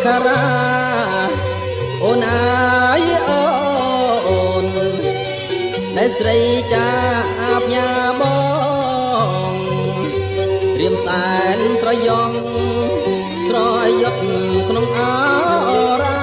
ខារ៉ាអូនអើយអូនដែលស្រីចាបញាបងរៀមសែនស្រយងស្រយត់ក្នុងអរ៉ា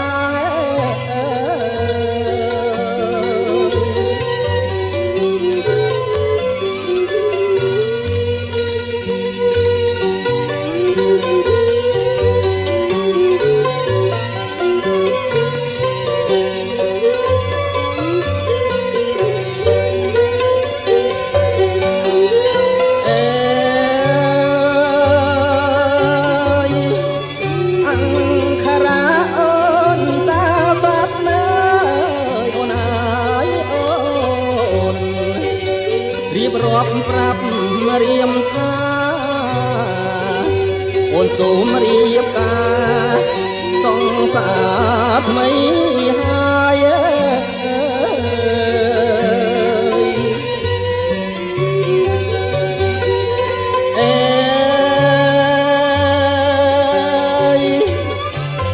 រៀបរាប់ប្រាប់រៀមថាអូនសូមរៀបការសង្សារថ្មីហើយ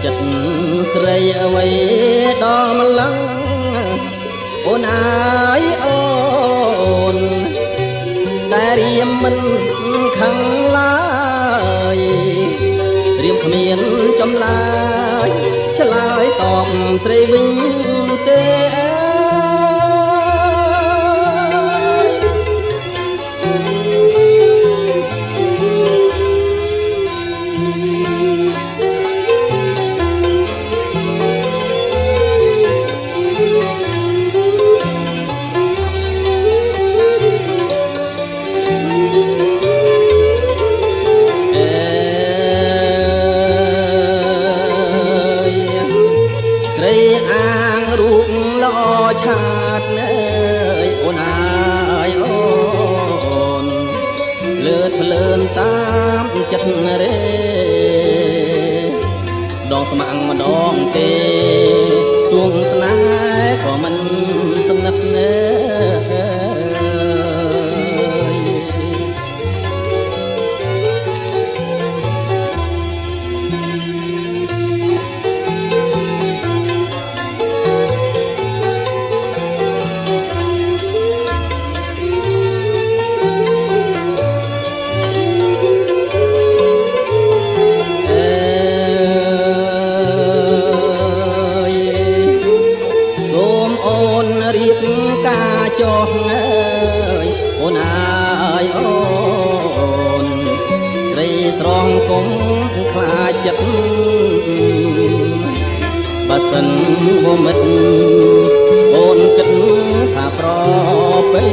ចិត្តស្រីអ្វីដល់ម្លឹងអូនអើយអូនតែរៀមមិនខឹងឡើយរៀមគ្មានចម្លើយឆ្លើយតបស្រីវិញទេរូបល្អឆាតអើយអូនអើយអូនលឿនភ្លើនតាមចិត្តរេដងស្មាំងម្ដងទេទួងស្នេហ៍ក៏មិនស្និទ្ធណែរៀបការចុះអើយអូនអើយអូនស្រីស្រងគុំខ្លាចចិត្តបើសិនវមិតអូនគិតថាប្រពេ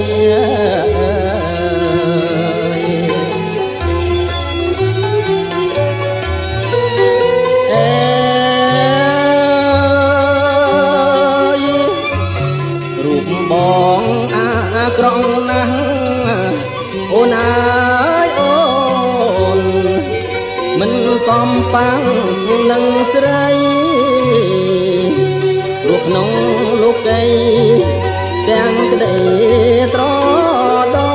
បងអាក្រង់ណាស់អូនអើយអូនមិនសំប៉ាំងនឹងស្រីព្រោះក្នុងលោកីទាំងក្តីត្រដង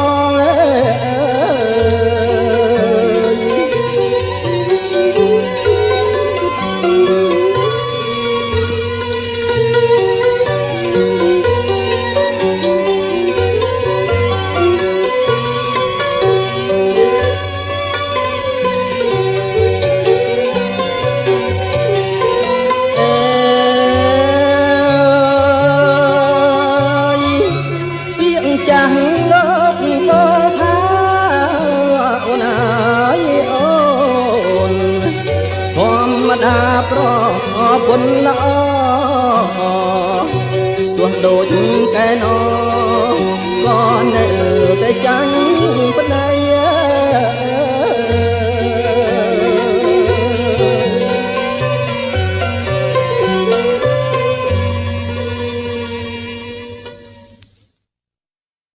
ចាស់លោកមកថាអូនអើយអូនធម្មតាប្រពន្ធល្អទោះដូចកែណក៏នៅតែចាញ់